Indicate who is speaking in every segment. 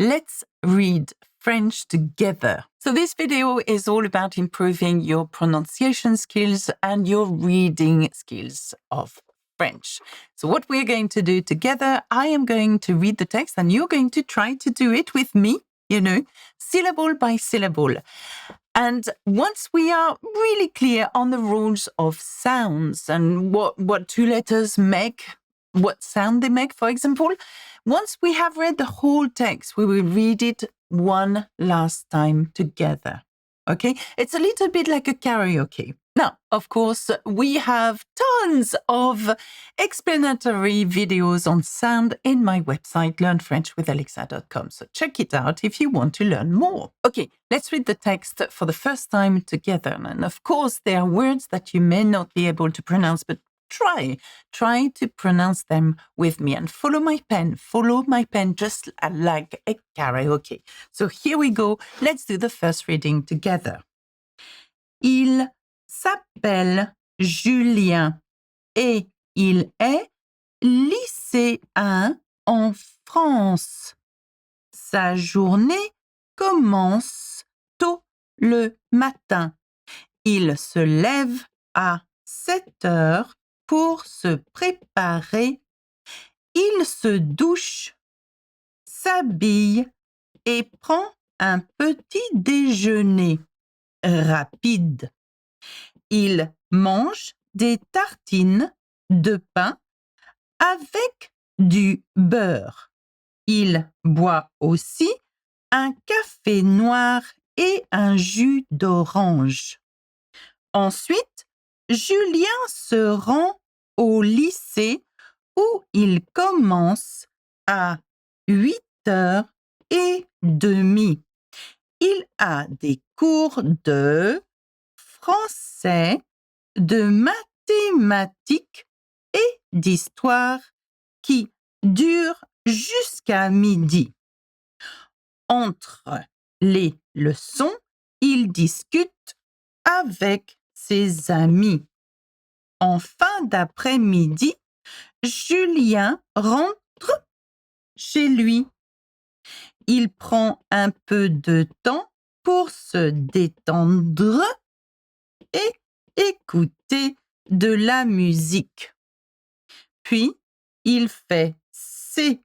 Speaker 1: Let's read French together. So this video is all about improving your pronunciation skills and your reading skills of French. So what we're going to do together, I am going to read the text and you're going to try to do it with me, syllable by syllable. And once we are really clear on the rules of sounds and what two letters make, what sound they make, for example, once we have read the whole text, we will read it one last time together. Okay? It's a little bit like a karaoke. Now, of course, we have tons of explanatory videos on sound in my website, learnfrenchwithalexa.com. So check it out if you want to learn more. Okay, let's read the text for the first time together. And of course, there are words that you may not be able to pronounce, but try to pronounce them with me and follow my pen just like a karaoke. So here we go. Let's do the first reading together. Il s'appelle Julien et il est lycéen en France. Sa journée commence tôt le matin. Il se lève à 7 heures pour se préparer. Il se douche, s'habille et prend un petit déjeuner rapide. Il mange des tartines de pain avec du beurre. Il boit aussi un café noir et un jus d'orange. Ensuite, Julien se rend au lycée où il commence à 8h30. Il a des cours de français, de mathématiques et d'histoire qui durent jusqu'à midi. Entre les leçons, il discute avec ses amis. En fin d'après-midi, Julien rentre chez lui. Il prend un peu de temps pour se détendre et écouter de la musique. Puis, il fait ses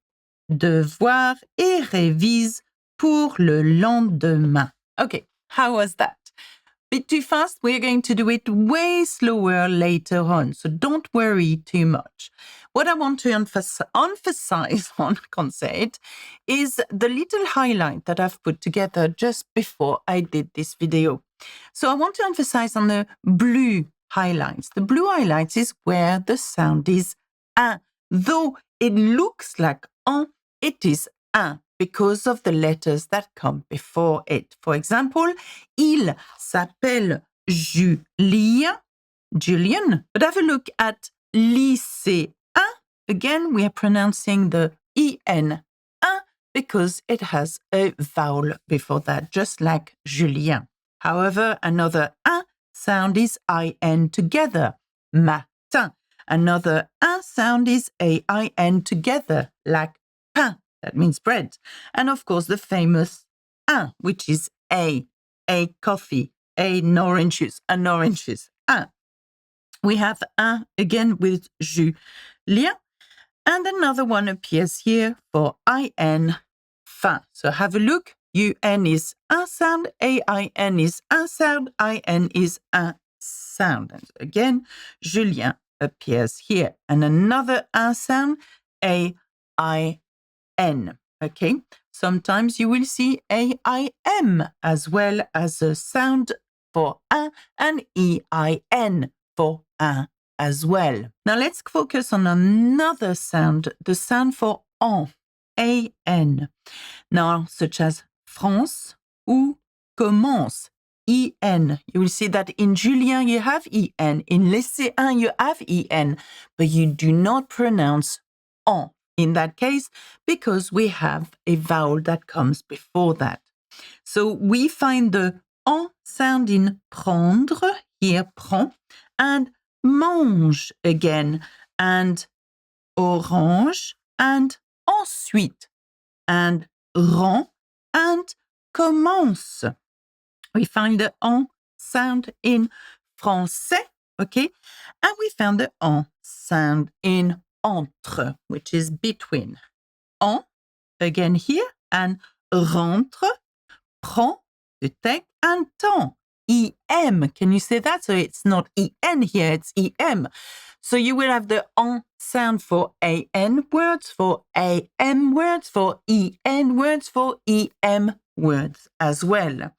Speaker 1: devoirs et révise pour le lendemain. Okay, how was that? Bit too fast? We're going to do it way slower later on, so don't worry too much. What I want to emphasize on, I can't say it, is the little highlight that I've put together just before I did this video. So I want to emphasize on the blue highlights. The blue highlights is where the sound is un. Though it looks like on, it is un because of the letters that come before it. For example, il s'appelle Julien. But have a look at lycéen. Again, we are pronouncing the en because it has a vowel before that, just like Julien. However, another sound is in together, matin. Another sound is ain together, like pain. That means bread. And of course, the famous which is a coffee, an orange juice, We have again with Julien. And another one appears here for in, fin. So have a look. UN is un sound, AIN is un sound, IN is un sound. And again, Julien appears here. And another un sound, AIN. Okay, sometimes you will see AIM as well as a sound for un and EIN for un as well. Now let's focus on another sound, the sound for AN. Now, such as France ou commence, EN. You will see that in Julien you have EN, in lycéen you have EN, but you do not pronounce en in that case because we have a vowel that comes before that. So we find the en sound in prendre, here prend, and mange again, and orange, and ensuite, and rend and commence. We find the en sound in français, okay? And we found the en sound in entre, which is between. En, again here, and rentre, prend, to take, and temps. EM, can you say that? So it's not EN here, it's EM. So you will have the en sound for AN words, for AM words, for EN words, for EM words as well.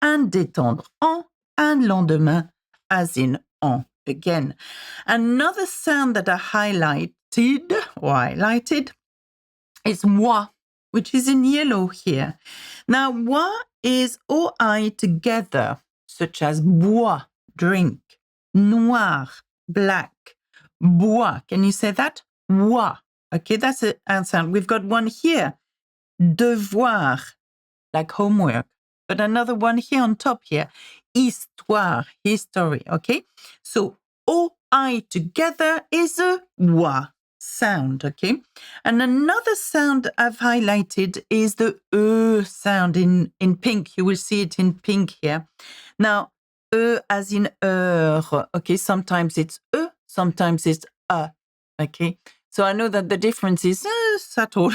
Speaker 1: And détendre en, and lendemain as in en again. Another sound that I highlighted is moi, which is in yellow here. Now, moi is OI together, such as bois, drink, noir, black, bois. Can you say that? Bois. Okay, that's a sound. We've got one here, devoir, like homework. But another one here on top here, histoire, history, okay? So OI together is a wa sound, okay? And another sound I've highlighted is the sound in pink. You will see it in pink here. Now, as in heure, okay? Sometimes it's sometimes it's a, okay? So I know that the difference is subtle.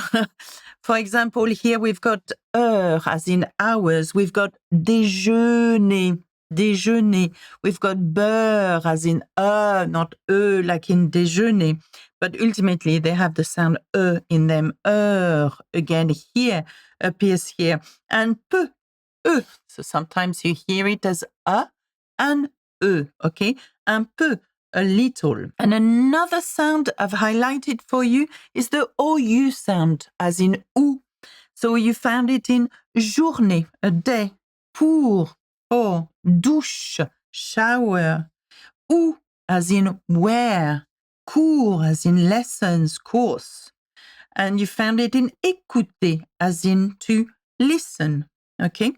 Speaker 1: For example, here we've got heure, as in hours. We've got déjeuner, déjeuner. We've got beurre, as in not like in déjeuner. But ultimately, they have the sound in them. Heure, again, here, appears here. And peu, so sometimes you hear it as a and okay? Un peu, a little. And another sound I've highlighted for you is the OU sound, as in ou. So you found it in journée, a day, pour, douche, shower, ou, as in where, cours, as in lessons, course. And you found it in écouter, as in to listen, okay?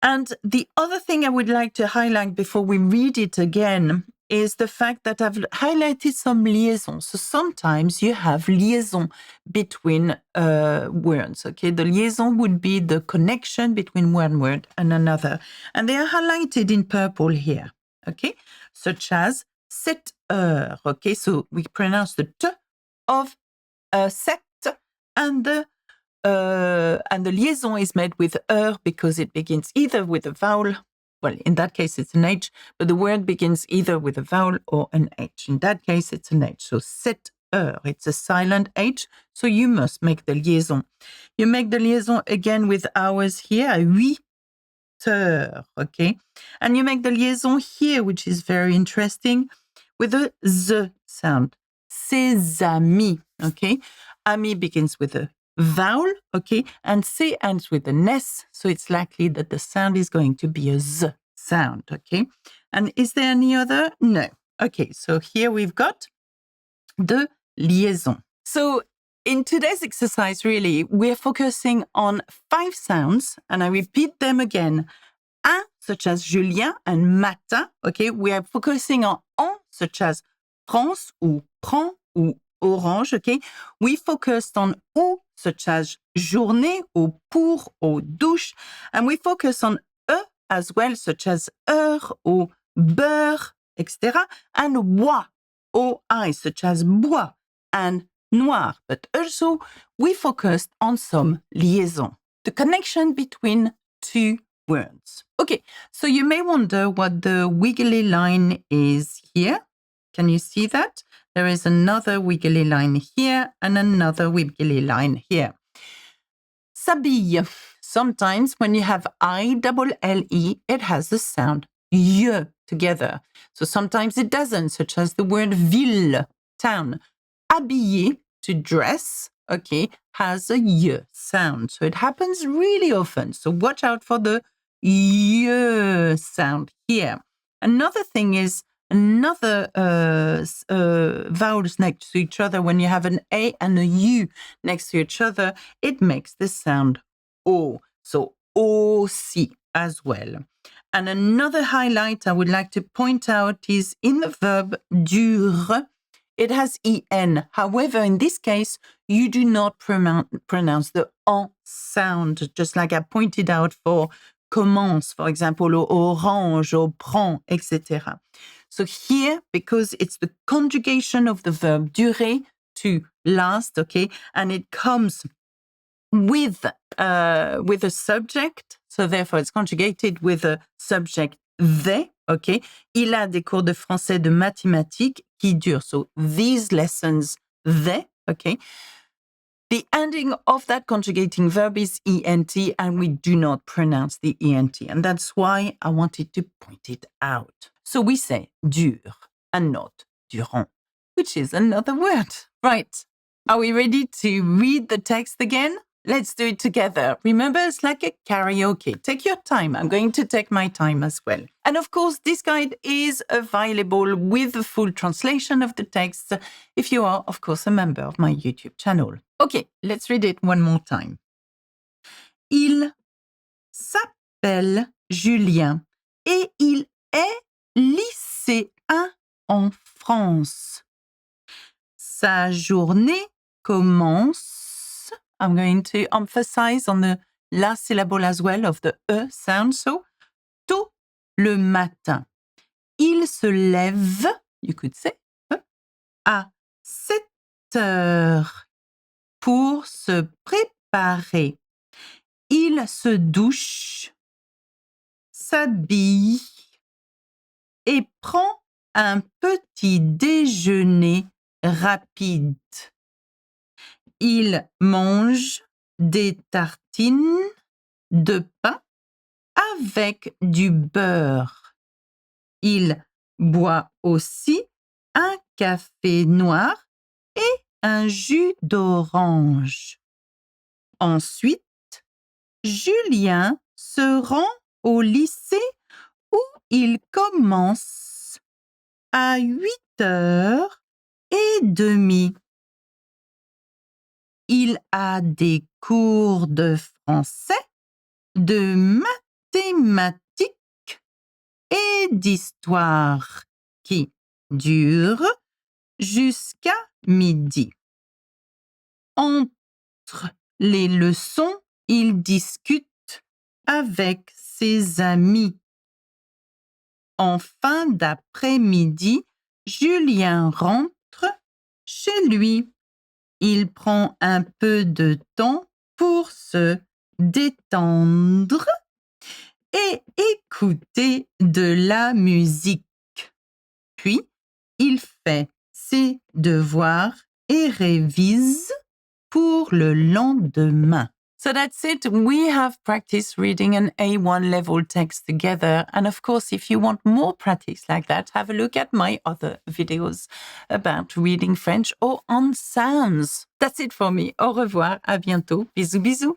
Speaker 1: And the other thing I would like to highlight before we read it again is the fact that I've highlighted some liaisons. So sometimes you have liaison between words, okay? The liaison would be the connection between one word and another. And they are highlighted in purple here, okay? Such as 7 heures, okay? So we pronounce the T of sept, and the liaison is made with heure because it begins either with a vowel, well, in that case it's an H, but the word begins either with a vowel or an H. In that case, it's an H. So 7 heures, it's a silent H, so you must make the liaison. You make the liaison again with hours here, 8 heures, okay? And you make the liaison here, which is very interesting, with a Z sound. Ses amis, okay? Ami begins with a vowel, okay, and C ends with an S, so it's likely that the sound is going to be a Z sound, okay? And is there any other? No. Okay, so here we've got the liaison. So in today's exercise, really, we're focusing on 5 sounds, and I repeat them again. Un, such as Julien, and matin, okay? We are focusing on en, such as France, ou prend, ou orange, okay? We focused on ou, such as journée, ou pour, ou douche. And we focus on as well, such as heure, ou beurre, etc. And oi, O-I, such as bois and noir. But also, we focused on some liaison, the connection between 2 words. Okay, so you may wonder what the wiggly line is here. Can you see that? There is another wiggly line here and another wiggly line here. S'habille. Sometimes when you have I-double-L-E, it has the sound y together. So sometimes it doesn't, such as the word ville, town. Habiller, to dress, okay, has a y sound. So it happens really often. So watch out for the y sound here. Another thing is another vowels next to each other. When you have an A and a U next to each other, it makes the sound O. So aussi as well. And another highlight I would like to point out is in the verb dure, it has en. However, in this case, you do not pronounce the en sound, just like I pointed out for commence, for example, or orange, or prend, etc. So here, because it's the conjugation of the verb durer, to last, okay, and it comes with a subject, so therefore it's conjugated with a subject they, okay. Il a des cours de français de mathématiques qui durent. So these lessons, they, okay. The ending of that conjugating verb is ENT, and we do not pronounce the ENT. And that's why I wanted to point it out. So we say dure and not durant, which is another word. Right. Are we ready to read the text again? Let's do it together. Remember, it's like a karaoke. Take your time. I'm going to take my time as well. And of course, this guide is available with the full translation of the text if you are, of course, a member of my YouTube channel. Okay, let's read it one more time. Il s'appelle Julien et il est lycéen en France. Sa journée commence. I'm going to emphasize on the last syllable as well of the E sound. So, tôt le matin. Il se lève, you could say, à 7 heures pour se préparer. Il se douche, s'habille et prend un petit déjeuner rapide. Il mange des tartines de pain avec du beurre. Il boit aussi un café noir et un jus d'orange. Ensuite, Julien se rend au lycée où il commence à 8h30. Il a des cours de français, de mathématiques et d'histoire qui durent jusqu'à midi. Entre les leçons, il discute avec ses amis. En fin d'après-midi, Julien rentre chez lui. Il prend un peu de temps pour se détendre et écouter de la musique. Puis, il fait ses devoirs et révise pour le lendemain. So that's it. We have practiced reading an A1 level text together. And of course, if you want more practice like that, have a look at my other videos about reading French or on sounds. That's it for me. Au revoir. À bientôt. Bisous, bisous.